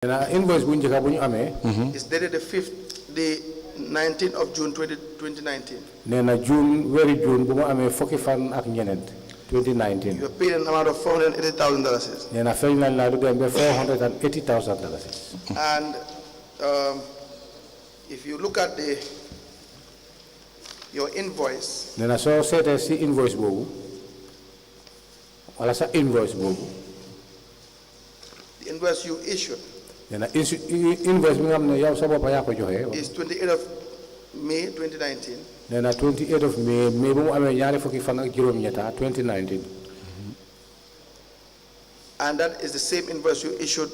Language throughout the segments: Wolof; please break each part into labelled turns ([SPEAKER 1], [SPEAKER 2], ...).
[SPEAKER 1] Invoice bu njëkk bu ñu amee.
[SPEAKER 2] It's dated the 19th of June 2019.
[SPEAKER 1] nee na weeri June bu mu amee fukki fan ak ñeneent 2019.
[SPEAKER 2] You are paid an amount of $480,000.
[SPEAKER 1] nee na fay nañ la lu dem ba $480,000.
[SPEAKER 2] And if you look at your invoice.
[SPEAKER 1] nee na soo seetee si invoice boobu wala sa invoice boobu.
[SPEAKER 2] The invoice you issued.
[SPEAKER 1] nee na invoice bi nga xam ne yow sa bopp yaa ko joxe.
[SPEAKER 2] is 28th of May 2019.
[SPEAKER 1] nee na 28th of May bu mu amee ñaari fukki fan ak juróom-ñetta 2019.
[SPEAKER 2] And that is the same invoice you issued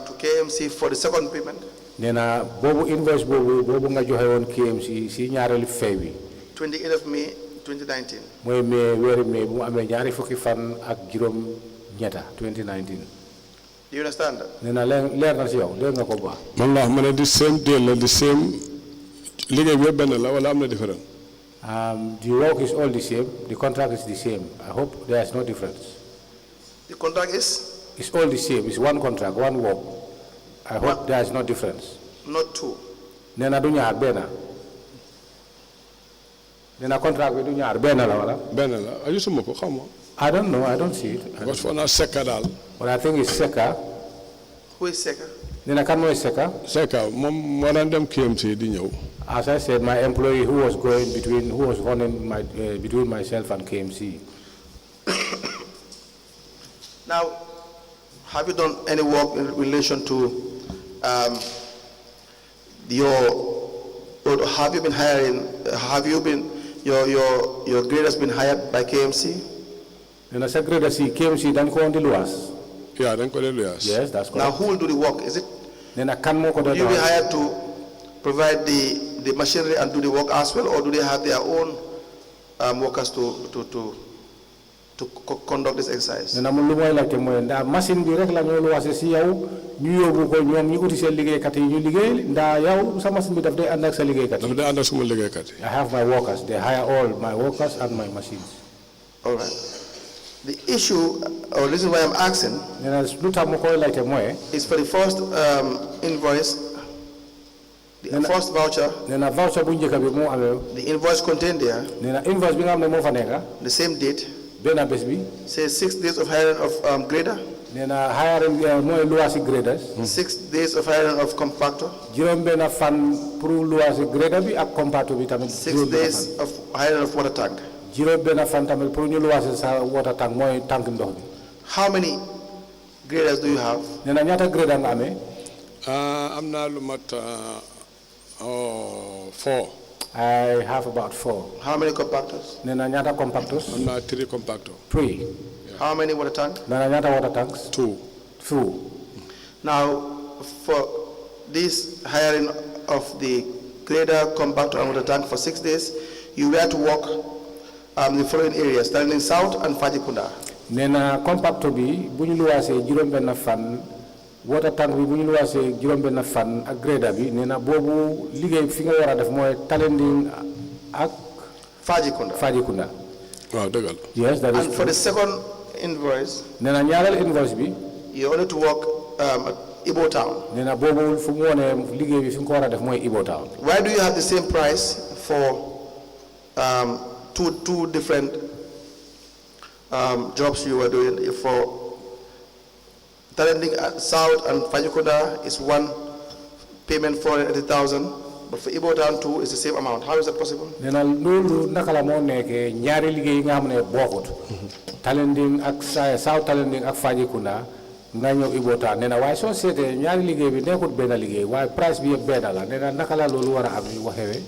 [SPEAKER 2] to k.M.C for the second payment.
[SPEAKER 1] nee na boobu invoice boobu nga joxe woon k.M.C si ñaareelu fay bi.
[SPEAKER 2] 28th of May 2019.
[SPEAKER 1] mooy weeri May bu mu amee ñaari fukki fan ak juróom-ñetta 2019.
[SPEAKER 2] Do you understand that?
[SPEAKER 1] nee na leer na si yow leer nga ko bu baax.
[SPEAKER 3] man la ma ne the same deal la the same liggéey bi benn la wala am na différence.
[SPEAKER 1] The work is all the same. The contract is the same. I hope there is no difference.
[SPEAKER 2] The contract is?
[SPEAKER 1] It's all the same. It's one contract, one work. I hope there is no difference.
[SPEAKER 2] Not two.
[SPEAKER 1] nee na du ñaar benn. nee na contract bi du ñaar benn la wala.
[SPEAKER 3] benn la ajusuma ko xam nga.
[SPEAKER 1] I don't know. I don't see it.
[SPEAKER 3] was for na Seka daal.
[SPEAKER 1] Well, I think it's Seka.
[SPEAKER 2] Who is Seka?
[SPEAKER 1] nee na kan mooy Seka.
[SPEAKER 3] Seka moom moo daan dem KMC di ñëw.
[SPEAKER 1] As I said, my employee who was running between myself and KMC.
[SPEAKER 2] Now, have you done any work in relation to have you been hiring? Your grade has been hired by KMC?
[SPEAKER 1] nee na sa grade si KMC dañ ko woon di luwaas.
[SPEAKER 3] Yeah, dañ ko di luwaas.
[SPEAKER 1] Yes, that's correct.
[SPEAKER 2] Now, who will do the work? Is it?
[SPEAKER 1] nee na kan moo ko doon.
[SPEAKER 2] Will you be hired to provide the machinery and do the work as well, or do they have their own workers to conduct this exercise?
[SPEAKER 1] nee na lu mooy laajte mooy ndax machine bi rek la ñoo luwaase si yow ñu yóbbu ko ñoom ñu uti seen liggéeykat yi ñu liggéey ndax yow sa machine bi daf day ànd ak sa liggéeykat yi.
[SPEAKER 3] daf day ànd ak suma liggéeykat yi.
[SPEAKER 1] I have my workers. They hire all my workers and my machines.
[SPEAKER 2] All right. The issue, or reason why I'm asking,
[SPEAKER 1] nee na lu tax mu koy laajte mooy.
[SPEAKER 2] is for the first invoice, the first voucher.
[SPEAKER 1] nee na voucher bu njëkk bi moo amee.
[SPEAKER 2] The invoice contained there.
[SPEAKER 1] nee na invoice bi nga xam ne moo fa nekk.
[SPEAKER 2] The same date.
[SPEAKER 1] benn bés bi.
[SPEAKER 2] says 6 days of hiring of grader.
[SPEAKER 1] nee na hiring mooy luwaasi graders.
[SPEAKER 2] 6 days of hiring of compactor.
[SPEAKER 1] juróom benn fan pour luwaasi grader bi ak compactor bi tamit.
[SPEAKER 2] 6 days of hiring of water tank.
[SPEAKER 1] juróom benn fan tamit pour ñu luwaasi sa water tank mooy tank ndox bi.
[SPEAKER 2] How many graders do you have?
[SPEAKER 1] nee na ñaata grader nga amee.
[SPEAKER 3] am naa lu mat 4.
[SPEAKER 1] I have about 4.
[SPEAKER 2] How many compactors?
[SPEAKER 1] nee na ñaata compactors.
[SPEAKER 3] am naa 3 compactors.
[SPEAKER 1] 3.
[SPEAKER 3] Yeah.
[SPEAKER 2] How many water tanks?
[SPEAKER 1] nee na ñaata water tanks.
[SPEAKER 3] 2.
[SPEAKER 1] 2.
[SPEAKER 2] Now, for this hiring of the grader, compactor, and water tank for 6 days, you were to work the following areas: Sterling South and Fajikunda.
[SPEAKER 1] nee na compactor bi bu ñu luwaasee juróom benn fan. water tank bi bu ñu luwaasee juróom benn fan ak grader bi nee na boobu liggéey fi nga war a def mooy Talending ak. Fajikunda.
[SPEAKER 3] waaw dëgg la.
[SPEAKER 1] Yes, that is
[SPEAKER 2] and for the second invoice.
[SPEAKER 1] nee na ñaareel invoice bi.
[SPEAKER 2] you only to work at Ibo Town.
[SPEAKER 1] nee na boobu fu mu wone liggéey bi fi nga ko war a def mooy Ibo Town.
[SPEAKER 2] Why do you have the same price for two different jobs you were doing? For Talending South and Fajikunda is one payment for 80,000, but for Ibo Town 2 is the same amount. How is that possible?
[SPEAKER 1] nee na loolu naka la moo nekkee ñaari liggéey yi nga xam ne bokkut. Talending ak South Talending ak Fajikunda nga ñëw Ibo Town nee na waaye soo seetee ñaari liggéey bi nekkut benn liggéey waaye price bi yëpp benn la nee na naka la loolu war a am ñu waxee.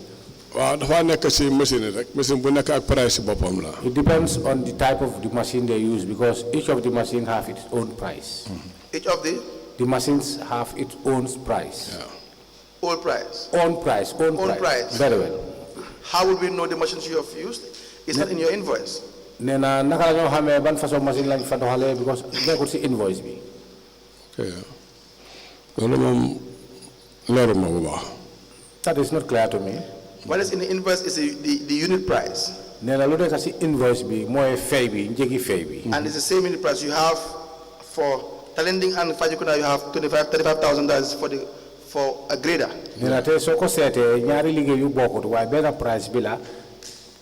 [SPEAKER 3] waaw dafa nekk si machine rek machine bu nekk ak price boppam la.
[SPEAKER 1] It depends on the type of the machine they use because each of the machines have its own price.
[SPEAKER 2] Each of the
[SPEAKER 1] machines have its own price.
[SPEAKER 3] Yeah.
[SPEAKER 2] Own price.
[SPEAKER 1] Own price. Own price. Very well.
[SPEAKER 2] How would we know the machines you have used? It's not in your invoice.
[SPEAKER 1] nee na naka la ñoo xamee ban façon machine lañ fa doxalee because nekkul si invoice bi.
[SPEAKER 3] ok loolu moom leeru ma bu baax.
[SPEAKER 1] That is not clear to me.
[SPEAKER 2] What is in the invoice is the unit price.
[SPEAKER 1] nee na lu nekk si invoice bi mooy fay bi njëgi fay bi.
[SPEAKER 2] And it's the same unit price you have for Talending and Fajikuna, you have $35,000 for a grader.
[SPEAKER 1] nena te soko sete ñaari liggéey yu bokkut waaye benn price bi la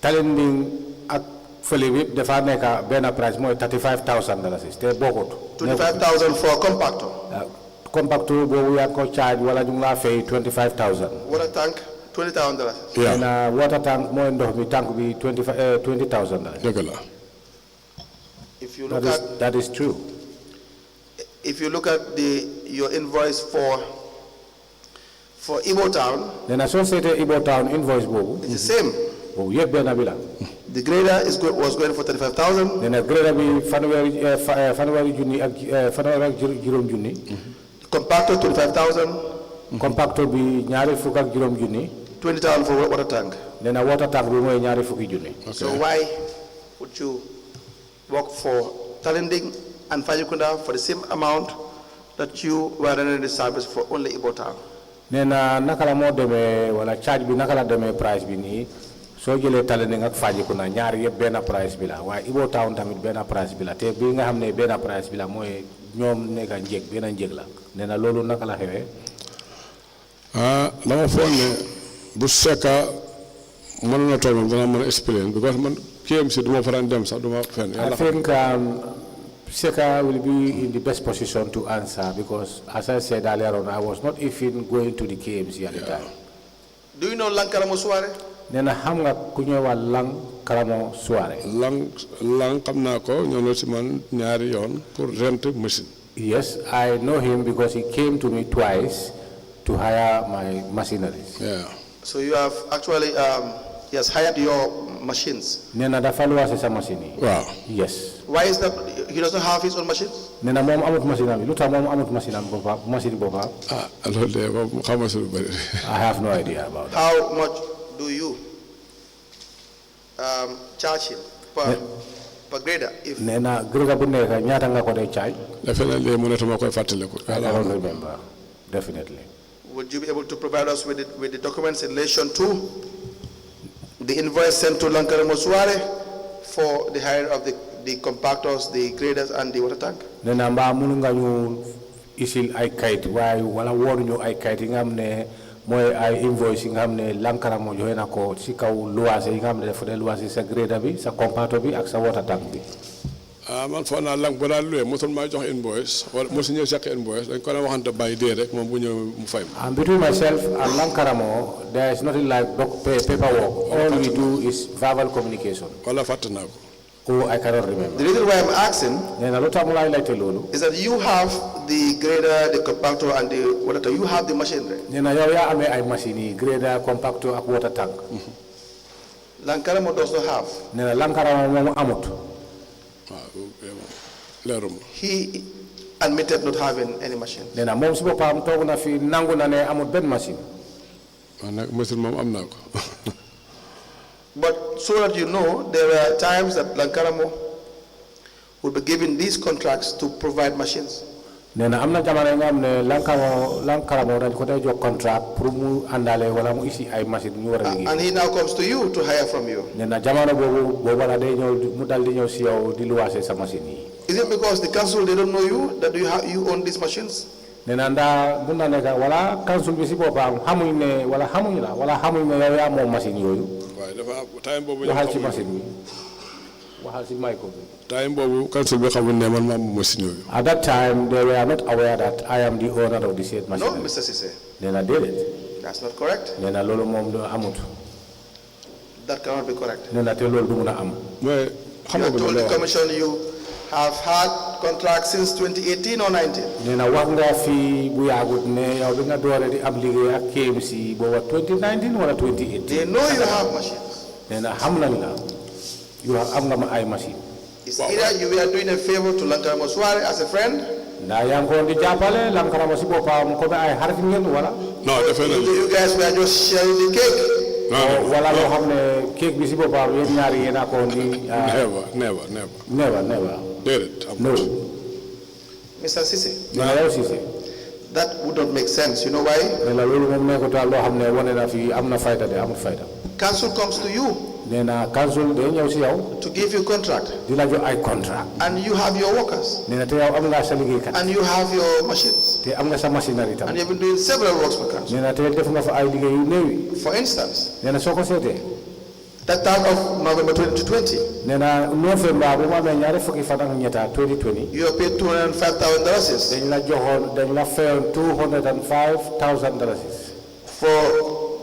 [SPEAKER 1] Talending ak fële bi dafa nekk benn price mooy $35,000 te bokkut.
[SPEAKER 2] $25,000 for a compactor.
[SPEAKER 1] Compactor boobu yaa ko charge wala ñu ngi laa fay $25,000.
[SPEAKER 2] Water tank, $20,000.
[SPEAKER 3] Yeah.
[SPEAKER 1] And water tank mooy ndox mi tank bi $20,000.
[SPEAKER 3] dëgg la.
[SPEAKER 2] If you look at
[SPEAKER 1] that is true.
[SPEAKER 2] if you look at your invoice for Igbo Town,
[SPEAKER 1] nena soo seetee Igbo Town invoice boobu.
[SPEAKER 2] it's the same.
[SPEAKER 1] boobu yëpp benn bi la.
[SPEAKER 2] The grader was going for $35,000.
[SPEAKER 1] nena grader bi fanweeri junni ak juróom junni.
[SPEAKER 2] Compactor $25,000.
[SPEAKER 1] compactor bi ñaari fukk ak juróom junni.
[SPEAKER 2] $20,000 for water tank.
[SPEAKER 1] nena water tank bi mooy ñaari fukki junni.
[SPEAKER 2] So why would you work for Talending and Fajikunda for the same amount that you were running the service for only Igbo Town?
[SPEAKER 1] nena naka la moo demee wala charge bi naka la demee price bi nii soo jëlee Talending ak Fajikunda ñaari yëpp benn price bi la waaye Igbo Town tamit benn price bi la te bi nga xam ne benn price bi la mooy ñoom nekk njëg benn njëg la nena loolu naka la xewee.
[SPEAKER 3] dama foog ne bu sekka mën na toog moom dana mën a explain because man k.M.C duma faran dem sax duma fenn.
[SPEAKER 1] I think Seka will be in the best position to answer because, as I said earlier on, I was not even going to the k.M.C at the time.
[SPEAKER 2] Do you know Lankaramo Suare?
[SPEAKER 1] Nena xam nga ku ñuy wax Lankaramo Suare.
[SPEAKER 3] lang xam naa ko ñëw na si man ñaari yoon pour rent machine.
[SPEAKER 1] Yes, I know him because he came to me twice to hire my machineries.
[SPEAKER 3] Yeah.
[SPEAKER 2] So you have actually he has hired your machines.
[SPEAKER 1] Nena dafa luwaase sa machine yi.
[SPEAKER 3] Wow.
[SPEAKER 1] Yes.
[SPEAKER 2] Why is that? He doesn't have his own machines?
[SPEAKER 1] Nena moom amut machine am lu tax moom amut machine am boppam machine boppam.
[SPEAKER 3] loolu de moom xaw ma si lu bëri.
[SPEAKER 1] I have no idea about that.
[SPEAKER 2] How much do you charge him per grader? If
[SPEAKER 1] Nena grader bu nekk ñaata nga ko dee charge?
[SPEAKER 3] defe naa léegi mënatuma koy fàttaliku.
[SPEAKER 1] I don't remember. Definitely.
[SPEAKER 2] would you be able to provide us with the documents in relation to the invoice sent to Lankaramo Suare for the hire of the compactors, the graders, and the water tank?
[SPEAKER 1] Nena mbaa mënu nga ñu isil ay kayit waaye wala woonu ñu ay kayit yi nga xam ne mooy ay invoice yi nga xam ne Lankaramo joxe na ko si kaw luwaase yi nga xam ne dafa dee luwaase sa grader bi sa compactor bi ak sa water tank bi.
[SPEAKER 3] man foog naa lang bu daal luwee mosul maa jox invoice wala mosu ñëw seq invoice dañ ko doon waxante bàyyi dee rek moom bu ñëw mu fay ma.
[SPEAKER 1] And between myself and Lankaramo, there is nothing like paperwork. All we do is verbal communication.
[SPEAKER 3] wala fàtte naa ko.
[SPEAKER 1] Oh, I cannot remember.
[SPEAKER 2] The reason why I'm asking
[SPEAKER 1] is
[SPEAKER 2] is that you have the grader, the compactor, and the water tank. You have the machinery.
[SPEAKER 1] Grader, compactor, and water tank.
[SPEAKER 2] Lankaramo does not have. He admitted not having any machine. But so that you know, there were times that Lankaramo would be given these contracts to provide machines.
[SPEAKER 1] And he now
[SPEAKER 2] comes to you to hire from you. Is it because the council, they don't know you, that you own these machines?
[SPEAKER 1] At that time, they were not aware that I am the owner of the said machine.
[SPEAKER 2] No, Mr. Ceesay.
[SPEAKER 1] Then I did it.
[SPEAKER 2] That's not correct.
[SPEAKER 1] Then I
[SPEAKER 2] That cannot be correct.
[SPEAKER 1] Then I tell you,
[SPEAKER 2] You have told the commission you have had contracts since 2018 or 19.
[SPEAKER 1] Then I work there we are good. I already obligate k.M.C. But 2019 or 2018.
[SPEAKER 2] They know you have machines.
[SPEAKER 1] Then I you have my machine.
[SPEAKER 2] It's either you are doing a favor to Lankaramo Suare as a friend.
[SPEAKER 3] No, definitely.
[SPEAKER 2] You guys were just sharing the cake.
[SPEAKER 3] Never. Did it?
[SPEAKER 1] No.
[SPEAKER 2] Mr. Ceesay. That would not make sense. You know why?
[SPEAKER 1] Council
[SPEAKER 2] Council comes to you.
[SPEAKER 1] nee na council day ñëw si yow.
[SPEAKER 2] to give you contract.
[SPEAKER 1] di la jox ay contract.
[SPEAKER 2] And you have your workers.
[SPEAKER 1] nee na te yow am nga sa liggéeykat.
[SPEAKER 2] And you have your machines.
[SPEAKER 1] te am nga sa machinerie tam.
[SPEAKER 2] And you've been doing several works for council.
[SPEAKER 1] nee na te def nga fa ay liggéey yu néew.
[SPEAKER 2] For instance,
[SPEAKER 1] nee na soo ko seetee.
[SPEAKER 2] that time of November 2020,
[SPEAKER 1] nee na novembre bu mu amee ñaari fukki fan ak ñetta 2020.
[SPEAKER 2] you are paid $205,000
[SPEAKER 1] dañ la joxoon dañ la fayoon $205,000
[SPEAKER 2] for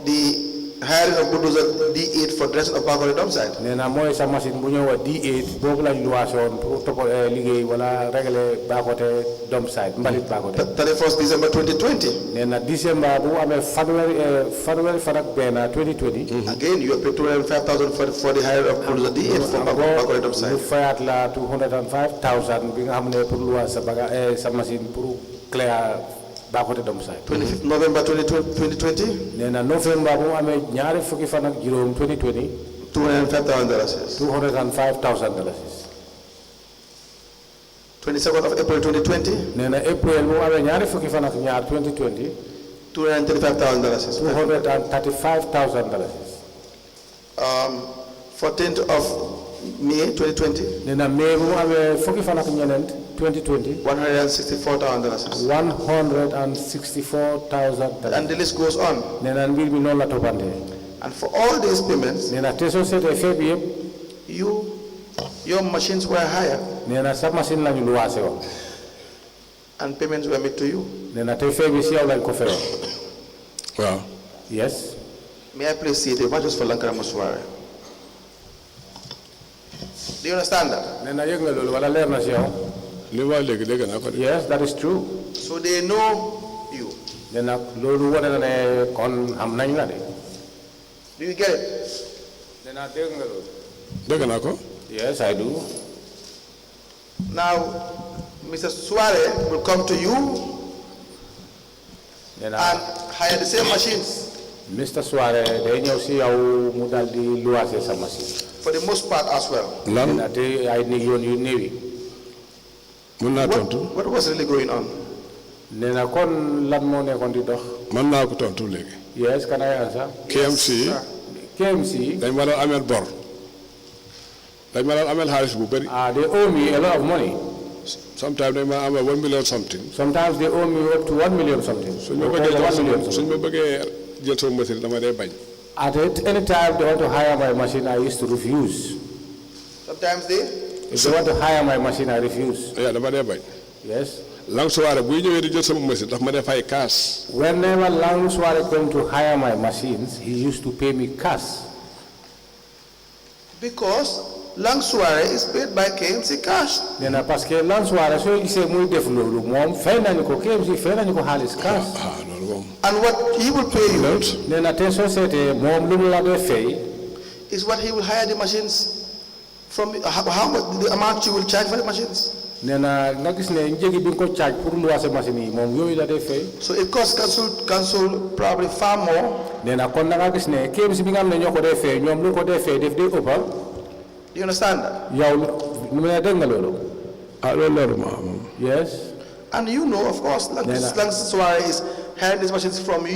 [SPEAKER 2] the hiring of bulldozer D8 for dressing of Bakoteh dump site.
[SPEAKER 1] nee na mooy sa machine bu ñëw a D8 boobu lañ luwaase woon pour topp liggéey wala régler Bakoteh dump site mbalit Bakoteh.
[SPEAKER 2] 31st December 2020.
[SPEAKER 1] nee na décembre bu amee fanweeri fan ak benn 2020.
[SPEAKER 2] Again, you are paid $205,000 for the hiring of bulldozer D8 for Bakoteh dump
[SPEAKER 1] ñu
[SPEAKER 2] site.
[SPEAKER 1] fayaat la $205,000 bi nga xam ne pour luwaase sa machine pour clear Bakoteh dump site.
[SPEAKER 2] 25th November 2020,
[SPEAKER 1] nee na novembre bu mu amee ñaari fukki fan ak juróom 2020.
[SPEAKER 2] $205,000.
[SPEAKER 1] $205,000.
[SPEAKER 2] 22nd of April 2020,
[SPEAKER 1] nee na april bu mu amee ñaari fukki fan ak ñaar 2020.
[SPEAKER 2] $235,000.
[SPEAKER 1] $235,000.
[SPEAKER 2] 14th of May 2020,
[SPEAKER 1] nee na mai bu mu amee fukki fan ak ñeneent 2020.
[SPEAKER 2] $164,000.
[SPEAKER 1] $164,000.
[SPEAKER 2] And the list goes on.
[SPEAKER 1] nee na mbir mi noonu la toppantee.
[SPEAKER 2] And for all these payments,
[SPEAKER 1] nee na te soo seetee fee bi yëpp.
[SPEAKER 2] your machines were higher.
[SPEAKER 1] nee na sa machine lañu luwaase woon.
[SPEAKER 2] And payments were made to you.
[SPEAKER 1] nee na te fee bi si yow lañ ko feyoon.
[SPEAKER 3] waaw.
[SPEAKER 1] yes.
[SPEAKER 2] May I please see the vouchers for Lankara Moswara? Do you understand that?
[SPEAKER 1] nee na yëg nga loolu wala leer na si yow.
[SPEAKER 3] li ma léegi dégg naa ko de.
[SPEAKER 1] yes that is true.
[SPEAKER 2] So they know you.
[SPEAKER 1] nee na loolu wane na ne kon xam nañ la de.
[SPEAKER 2] Do you get it?
[SPEAKER 1] nee na dégg nga loolu.
[SPEAKER 3] dégg naa ko.
[SPEAKER 1] yes I do.
[SPEAKER 2] Now, Mr. Suare will come to you
[SPEAKER 1] nee na
[SPEAKER 2] and hire the same machines.
[SPEAKER 1] Mr. Suare day ñëw si yow mu daal di luwaase sa machine.
[SPEAKER 2] For the most part as well.
[SPEAKER 1] nee
[SPEAKER 3] lan
[SPEAKER 1] na te ay néeg yoon yu néew yi.
[SPEAKER 3] mën naa tontu.
[SPEAKER 2] What was really going on?
[SPEAKER 1] nee na kon lan moo nekkoon di dox.
[SPEAKER 3] mën naa ko tontu léegi.
[SPEAKER 1] yes can I answer.
[SPEAKER 3] k.M.C.
[SPEAKER 1] k.M.C.
[SPEAKER 3] dañ ma doon ameel bor. dañ ma doon ameel xaalis bu bëri.
[SPEAKER 1] they owe me a lot of money.
[SPEAKER 3] sometimes dañ ma ameel 1 million something.
[SPEAKER 1] sometimes they owe me up to 1 million something.
[SPEAKER 3] suñ ma
[SPEAKER 1] Over
[SPEAKER 3] bëggee
[SPEAKER 1] 1 million
[SPEAKER 3] suñ
[SPEAKER 1] something.
[SPEAKER 3] ma bëggee jël sama machine dama dee bañ.
[SPEAKER 1] At any time they want to hire my machine, I used to refuse.
[SPEAKER 2] Sometimes they.
[SPEAKER 1] If they want to hire my machine, I refuse.
[SPEAKER 3] dama dee bañ.
[SPEAKER 1] Yes.
[SPEAKER 3] Lang Suwaare buy ñëwee di jël sama machine daf ma dee fay cash.
[SPEAKER 1] Whenever Lang Suare came to hire my machines, he used to pay me cash.
[SPEAKER 2] Because Lang Suare is paid by k.M.C. cash.
[SPEAKER 1] nee na parce que Lang Suare soo gisee muy def loolu moom fay nañu ko k.M.C. fay nañu ko xaalis cash.
[SPEAKER 3] loolu moom.
[SPEAKER 2] And what he will pay you
[SPEAKER 1] nee na te soo seetee moom lu mu la dee fay.
[SPEAKER 2] is what he will hire the machines from. How much the amount you will charge for the machines.
[SPEAKER 1] nee na nga gis ne njëgi bi nga ko charge pour luwaase machine yi moom yooyu la dee fay.
[SPEAKER 2] So it costs council probably far more.
[SPEAKER 1] nee na kon da nga gis ne k.M.C. bi nga xam ne ñoo ko dee fay ñoom lu ko dee fay def dee ëppa.
[SPEAKER 2] Do you understand that?
[SPEAKER 1] yow nu mu ne dégg nga loolu.
[SPEAKER 3] loolu leeru ma.
[SPEAKER 1] yes.
[SPEAKER 2] And you know, of course, Lang Suare is hiring these machines from you.